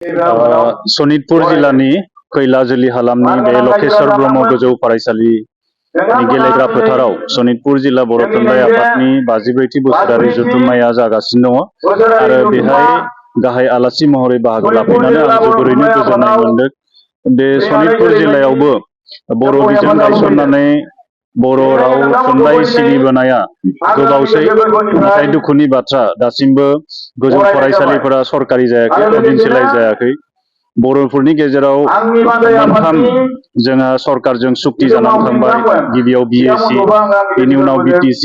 सनितपुर जिल्लानि खैलाजुलि हालामनि बे लकेश्वर ब्रह्म गोजौ फरायसालि गेलेग्रा फोथाराव सनितपुर जिल्ला बर' थुनलाइ आफादनि 54थि बोसोरारि जथुम्माया जागासिनो दङ आरो बेहाय गाहाय आलासि महरै बाहागो लाफैनानै आं जोबोरैनो गोजोननाय मोनदों। बे सनितपुर जिल्लायावबो बर' बिजों गायसननानै बर' राव थुनलाइ सिबिबोनाया गोबावसै, नाथाय दुखुनि बाथ्रा दासिमबो गोजौ फरायसालिफोरा सरकारि जायाखै, प्रभिन्सियेलाइज जायाखै। बर'फोरनि गेजेराव मोनथाम जोंहा सरकारजों सुक्ति जानानै थांबाय। गिबियाव BAC, बेनि उनाव BTC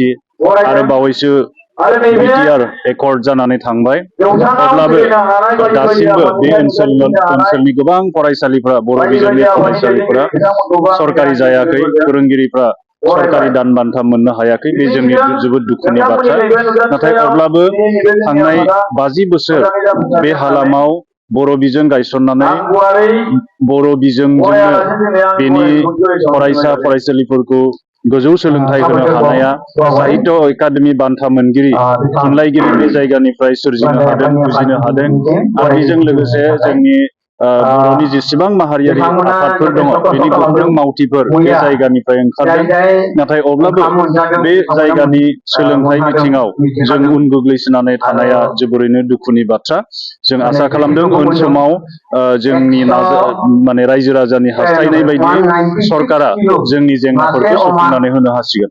आरो बावैसो BTR एकर्ड जानानै थांबाय। अब्लाबो दासिमबो बे ओनसोलनि गोबां फरायसालिफोरा, बर' बिजोंनि फरायसालिफोरा सरकारि जायाखै, फोरोंगिरिफ्रा सरकारि दान बान्था मोननो हायाखै। बे जोंनि जोबोद दुखुनि बाथ्रा। नाथाय अब्लाबो थांनाय 50 बोसोर बे हालामाव बर' बिजों गायसननानै बर' बिजोंजोंनो बेनि फरायसा फरायसालिफोरखौ गोजौ सोलोंथाइ होनो हानाया साहित्य एकाडेमि बान्था मोनगिरि थुनलाइगिरि बे जायगानिफ्राय सोरजिनो हादों, बुजिनो हादों। आरो बेजों लोगोसे जोंनि बर'नि जेसेबां माहारियारि आफादफोर दङ बेनि गोख्रों मावथिफोर बे जायगानिफ्राय ओंखारदों। नाथाय अब्लाबो बे जायगानि सोलोंथाइ बिथिङाव जों उन गोग्लैसोनानै थानाया जोबोरैनो दुखुनि बाथ्रा। जों आसा खालामदों उन समाव जोंनि माने रायजो राजानि हास्थायनाय बायदि सरकारा जोंनि जेंनाफोरखौ सुफुंनानै होनो हासिगोन।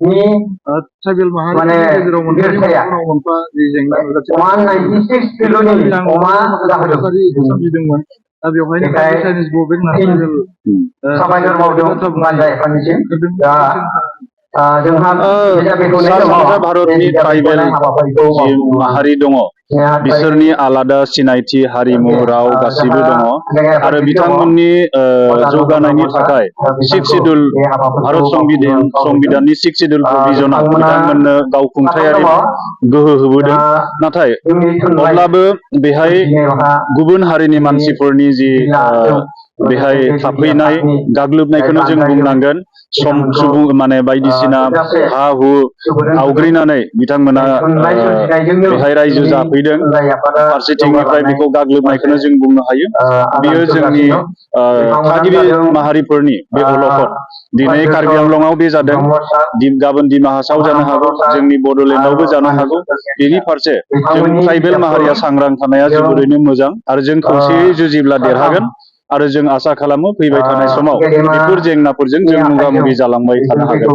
ट्राइबेल माहारिनि गेजेराव मोनफा जि जेंना सोमजिदोंमोन, दा बेवहायनो चाइनिज गभर्नमेन्ट ट्राइबेल सानजा भारतनि ट्राइबेल जि माहारि दङ बिसोरनि आलादा सिनायथि, हारिमु, राव गासिबो दङ आरो बिथांमोननि जौगानायनि थाखाय 6 शिड्युल भारत संबिधाननि 6 शिड्युल प्रभिजनआ बिथांमोननो गावखुंथायारि गोहो होबोदों। नाथाय अब्लाबो बेहाय गुबुन हारिनि मानसिफोरनि जि बेहाय थाफैनाय गाग्लोबनायखौनो जों बुंनांगोन। सुबुं माने बायदिसिना हा हु आवग्रिनानै बिथांमोना बेहाय रायजो जाफैदों। फारसेथिंनिफ्राय बेखौ गाग्लोबनायखौनो जों बुंनो हायो। बेयो जोंनि थागिबि माहारिफोरनि बे अलखद। दिनै कार्बि आंलंआव बे जादों, गाबोन दिमा हासाव जानो हागौ, जोंनि बड'लेण्डआवबो जानो हागौ। बेनि फारसे जों ट्राइबेल माहारिया सांग्रां थानाया जोबोरैनो मोजां आरो जों खौसेयै जुजिब्ला देरहागोन। आरो जों आसा खालामो फैबाय थानाय समाव बेफोर जेंनाफोरजों जों मोगा मोगि जालांबाय थानो हागोन।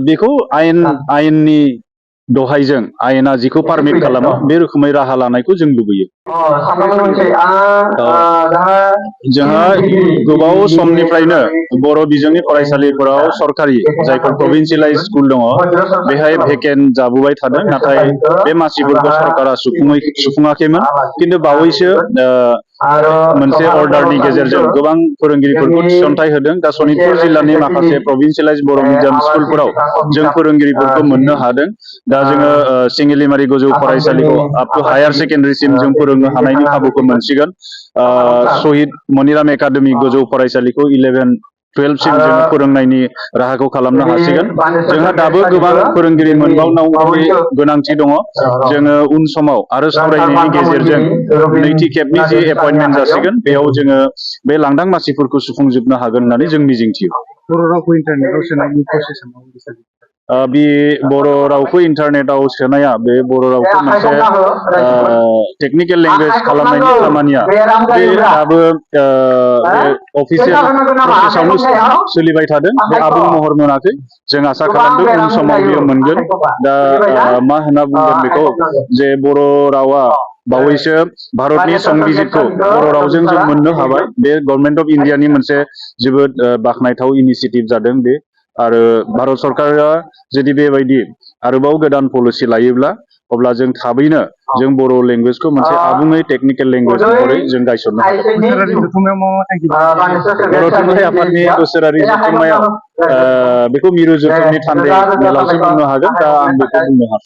बेखौ आयेननि दहायजों आयेना जिखौ पारमिट खालामो बे रोखोमै राहा लानायखौ जों लुबैयो। जोंहा गोबाव समनिफ्रायनो बर' बिजोंनि फरायसालिफोराव सरकारि जायफोर प्रभिन्सियेलाइज स्कुल दङ बेहाय भेकेन्ट जाबोबाय थादों। नाथाय बे मासिफोरखौ सरकारा सुफुङाखैमोन। खिन्थु बावैसो मोनसे अर्डारनि गेजेरजों गोबां फोरोंगिरिफोरखौ थिसनथाइ होदों। दा सनितपुर जिल्लानि माखासे प्रभिन्सियेलाइज बर' मिडियाम स्कुलफोराव जों फोरोंगिरिफोरखौ मोननो हादों। दा जोङो सिंगिलिमारि गोजौ फरायसालिखौ आप टु हायार सेकेन्डारिसिम जों फोरोंनो हानायनि खाबुखौ मोनसिगोन। शहीद मनिराम एकाडेमि गोजौ फरायसालिखौ 11-12 सिम जोङो फोरोंनायनि राहाखौ खालामनो हासिगोन। जोंहा दाबो गोबां फोरोंगिरि मोनबावनांगौनि गोनांथि दङ। जोङो उन समाव आरो सावरायनायनि गेजेरजों नैथि खेबनि जि एपइन्टमेन्ट जासिगोन बेयाव जोङो बे लांदां मासिफोरखौ सुफुंजोबनो हागोन होननानै जों मिजिंथियो। बर' रावखौ इन्टारनेटआव सोनायनि प्रसेसा माबायदि? बे बर' रावखौ इन्टारनेटआव सोनाया बे बर' रावखौ मोनसे टेक्निकेल लेंगुवेज खालामनायनि खामानिया बे दाबो अफिसियेल प्रसेसआवनो सोलिबाय थादों। बे आबुं महर मोनाखै। जों आसा खालामदों उन समाव बेयो मोनगोन। दा मा होनना बुंगोन बेखौ जे बर' रावा बावैसो भारतनि संबिजितखौ बर' रावजों जों मोननो हाबाय। बे गभर्नमेन्ट अफ इन्डियानि मोनसे जोबोद बाख्नायथाव इनिसियेटिभ जादों बे। आरो भारत सरकारा जुदि बेबायदि आरोबाव गोदान पलिसि लायोब्ला अब्ला जों थाबैनो जों बर' लेंगुवेजखौ मोनसे आबुङै टेक्निकेल लेंगुवेज महरै जों गायसननो हागोन। बर' थुनलाइ आफादनि बोसोरारि जथुम्मायाव बेखौ मिरु जथुमनि थान्दै मेलावसो बुंनो हागोन। दा आं बेखौ बुंनो हागोन।